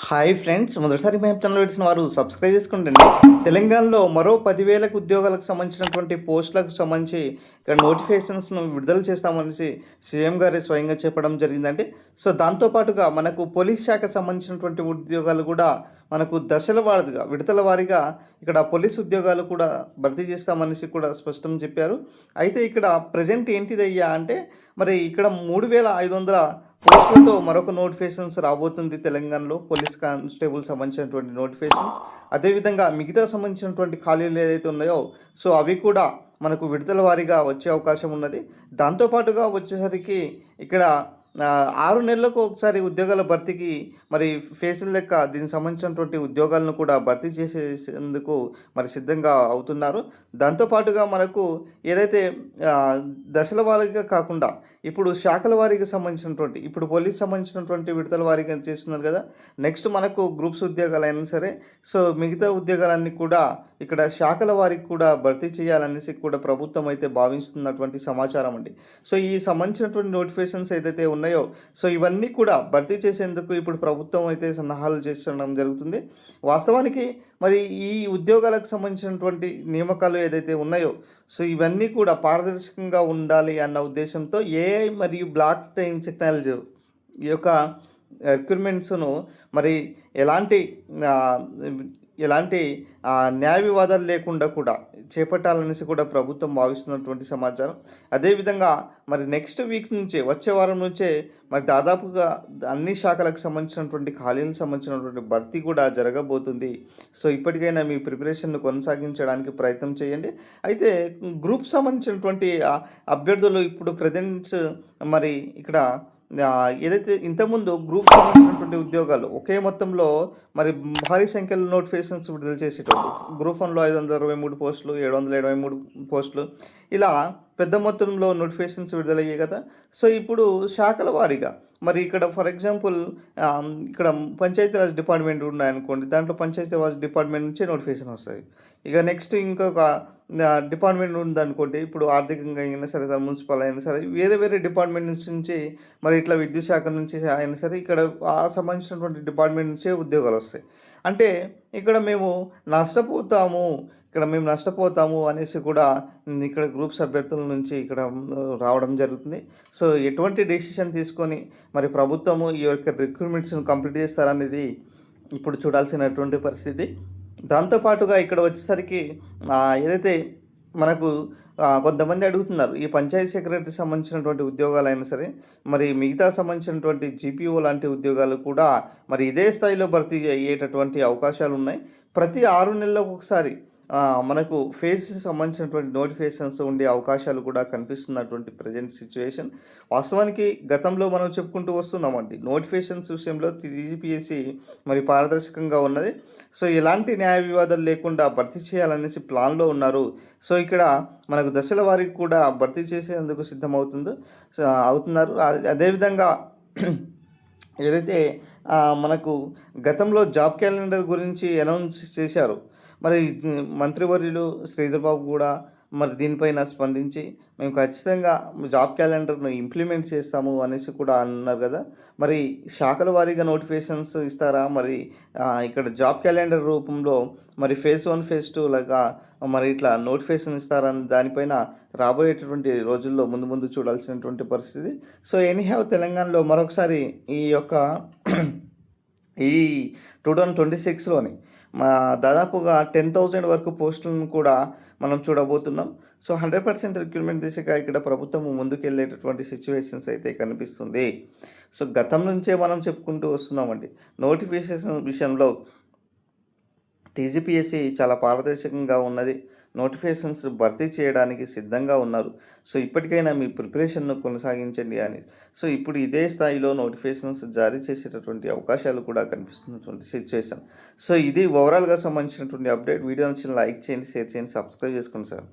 Hi friends, మొదటిసారి మేము channel వచ్చిన వారు సబ్స్క్రైబ్ చేసుకోండి. తెలంగాణలో మరో 10,000 ఉద్యోగాలకు సంబంధించినటువంటి పోస్టులకు సంబంధించి ఇక్కడ నోటిఫికేషన్స్ను విడుదల చేస్తామనేసి సీఎం గారే స్వయంగా చెప్పడం జరిగిందండి. సో దాంతోపాటుగా మనకు పోలీస్ శాఖకు సంబంధించినటువంటి ఉద్యోగాలు కూడా మనకు దశల వారీగా విడతల వారీగా ఇక్కడ పోలీస్ ఉద్యోగాలు కూడా భర్తీ చేస్తామనేసి కూడా స్పష్టం చెప్పారు. అయితే ఇక్కడ ప్రజెంట్ ఏంటిదయ్యా అంటే మరి ఇక్కడ 3,500 పోస్టులతో మరొక నోటిఫికేషన్స్ రాబోతుంది తెలంగాణలో పోలీస్ కానిస్టేబుల్ సంబంధించినటువంటి నోటిఫికేషన్స్. అదేవిధంగా మిగతా సంబంధించినటువంటి ఖాళీలు ఏదైతే ఉన్నాయో సో అవి కూడా మనకు విడతల వారీగా వచ్చే అవకాశం ఉన్నది. దాంతోపాటుగా వచ్చేసరికి ఇక్కడ 6 నెలలకు ఒకసారి ఉద్యోగాల భర్తీకి మరి ఫేసుల లెక్క దీనికి సంబంధించినటువంటి ఉద్యోగాలను కూడా భర్తీ చేసేందుకు మరి సిద్ధంగా అవుతున్నారు. దాంతోపాటుగా మనకు ఏదైతే దశల వారీగా కాకుండా ఇప్పుడు శాఖల వారీగా సంబంధించినటువంటి ఇప్పుడు పోలీస్ సంబంధించినటువంటి విడతల వారీగా చేస్తున్నారు కదా. నెక్స్ట్ మనకు గ్రూప్స్ ఉద్యోగాలు అయినా సరే సో మిగతా ఉద్యోగాలన్నీ కూడా ఇక్కడ శాఖల వారికి కూడా భర్తీ చేయాలనేసి కూడా ప్రభుత్వం అయితే భావిస్తున్నటువంటి సమాచారం అండి. సో ఈ సంబంధించినటువంటి నోటిఫికేషన్స్ ఏదైతే ఉన్నాయో సో ఇవన్నీ కూడా భర్తీ చేసేందుకు ఇప్పుడు ప్రభుత్వం అయితే సన్నాహాలు చేస్తడం జరుగుతుంది. వాస్తవానికి మరి ఈ ఉద్యోగాలకు సంబంధించినటువంటి నియామకాలు ఏదైతే ఉన్నాయో సో ఇవన్నీ కూడా పారదర్శకంగా ఉండాలి అన్న ఉద్దేశంతో ఏఐ మరియు బ్లాక్ చైన్ టెక్నాలజీ ఈ యొక్క రిక్రూట్మెంట్స్ను మరి ఎలాంటి ఎలాంటి న్యాయ వివాదాలు లేకుండా కూడా చేపట్టాలనేసి కూడా ప్రభుత్వం భావిస్తున్నటువంటి సమాచారం. అదేవిధంగా మరి నెక్స్ట్ వీక్ నుంచే వచ్చే వారం నుంచే మరి దాదాపుగా అన్ని శాఖలకు సంబంధించినటువంటి ఖాళీలకు సంబంధించినటువంటి భర్తీ కూడా జరగబోతుంది. సో ఇప్పటికైనా మీ ప్రిపరేషన్ను కొనసాగించడానికి ప్రయత్నం చేయండి. అయితే గ్రూప్ సంబంధించినటువంటి అభ్యర్థులు ఇప్పుడు ప్రజెంట్స్ మరి ఇక్కడ ఏదైతే ఇంతకుముందు గ్రూప్ సంబంధించినటువంటి ఉద్యోగాలు ఒకే మొత్తంలో మరి భారీ సంఖ్యలో నోటిఫికేషన్స్ విడుదల చేసేటప్పుడు గ్రూప్ 1లో 523 పోస్టులు, 773 పోస్టులు ఇలా పెద్ద మొత్తంలో నోటిఫికేషన్స్ విడుదలయ్యాయి కదా. సో ఇప్పుడు శాఖల వారీగా మరి ఇక్కడ ఫర్ ఎగ్జాంపుల్ ఇక్కడ పంచాయతీరాజ్ డిపార్ట్మెంట్ ఉన్నాయనుకోండి, దాంట్లో పంచాయతీరాజ్ డిపార్ట్మెంట్ నుంచే నోటిఫికేషన్ వస్తుంది. ఇక నెక్స్ట్ ఇంకొక డిపార్ట్మెంట్ ఉందనుకోండి, ఇప్పుడు ఆర్థికంగా అయినా సరే మున్సిపల్ అయినా సరే వేరే వేరే డిపార్ట్మెంట్ నుంచి మరి ఇట్లా విద్యుత్ శాఖ నుంచి అయినా సరే ఇక్కడ ఆ సంబంధించినటువంటి డిపార్ట్మెంట్ నుంచే ఉద్యోగాలు వస్తాయి. అంటే ఇక్కడ మేము నష్టపోతాము అనేసి కూడా ఇక్కడ గ్రూప్స్ అభ్యర్థుల నుంచి ఇక్కడ రావడం జరుగుతుంది. సో ఎటువంటి డెసిషన్ తీసుకొని మరి ప్రభుత్వము ఈ యొక్క రిక్రూట్మెంట్స్ను కంప్లీట్ చేస్తారనేది ఇప్పుడు చూడాల్సినటువంటి పరిస్థితి. దాంతోపాటుగా ఇక్కడ వచ్చేసరికి ఏదైతే మనకు కొంతమంది అడుగుతున్నారు ఈ పంచాయతీ సెక్రటరీ సంబంధించినటువంటి ఉద్యోగాలైనా సరే మరి మిగతా సంబంధించినటువంటి జీపీఓ లాంటి ఉద్యోగాలు కూడా మరి ఇదే స్థాయిలో భర్తీ అయ్యేటటువంటి అవకాశాలు ఉన్నాయి. ప్రతి 6 నెలలకు ఒకసారి మనకు ఫేస్ సంబంధించినటువంటి నోటిఫికేషన్స్ ఉండే అవకాశాలు కూడా కనిపిస్తున్నటువంటి ప్రజెంట్ సిచ్యువేషన్. వాస్తవానికి గతంలో మనం చెప్పుకుంటూ వస్తున్నామండి, నోటిఫికేషన్స్ విషయంలో టీజీపీఎస్సీ మరి పారదర్శకంగా ఉన్నది. సో ఎలాంటి న్యాయ వివాదాలు లేకుండా భర్తీ చేయాలనేసి ప్లాన్లో ఉన్నారు. సో ఇక్కడ మనకు దశల వారికి కూడా భర్తీ చేసేందుకు అవుతున్నారు. అదేవిధంగా ఏదైతే మనకు గతంలో జాబ్ క్యాలెండర్ గురించి అనౌన్స్ చేశారు, మరి మంత్రివర్యులు శ్రీధర్ బాబు కూడా మరి దీనిపైన స్పందించి మేము ఖచ్చితంగా జాబ్ క్యాలెండర్ను ఇంప్లిమెంట్ చేస్తాము అనేసి కూడా అన్నారు కదా. మరి శాఖల వారీగా నోటిఫికేషన్స్ ఇస్తారా, మరి ఇక్కడ జాబ్ క్యాలెండర్ రూపంలో మరి ఫేజ్ 1 ఫేజ్ 2 లాగా మరి ఇట్లా నోటిఫికేషన్ ఇస్తారని దానిపైన రాబోయేటటువంటి రోజుల్లో ముందు చూడాల్సినటువంటి పరిస్థితి. సో ఎనీహ్యావ్ తెలంగాణలో మరొకసారి ఈ యొక్క ఈ 2026లోని దాదాపుగా 10,000 వరకు పోస్టులను కూడా మనం చూడబోతున్నాం. సో 100% రిక్రూట్మెంట్ దిశగా ఇక్కడ ప్రభుత్వం ముందుకెళ్ళేటటువంటి సిచ్యువేషన్స్ అయితే కనిపిస్తుంది. సో గతం నుంచే మనం చెప్పుకుంటూ వస్తున్నామండి, నోటిఫికేషన్ విషయంలో టీజీపీఎస్సీ చాలా పారదర్శకంగా ఉన్నది, నోటిఫికేషన్స్ భర్తీ చేయడానికి సిద్ధంగా ఉన్నారు. సో ఇప్పటికైనా మీ ప్రిపరేషన్ను కొనసాగించండి అని. సో ఇప్పుడు ఇదే స్థాయిలో నోటిఫికేషన్స్ జారీ చేసేటటువంటి అవకాశాలు కూడా కనిపిస్తున్నటువంటి సిచ్యువేషన్. సో ఇది ఓవరాల్గా సంబంధించినటువంటి అప్డేట్. వీడియో నచ్చిన లైక్ చేయండి, షేర్ చేయండి, సబ్స్క్రైబ్ చేసుకోండి సార్.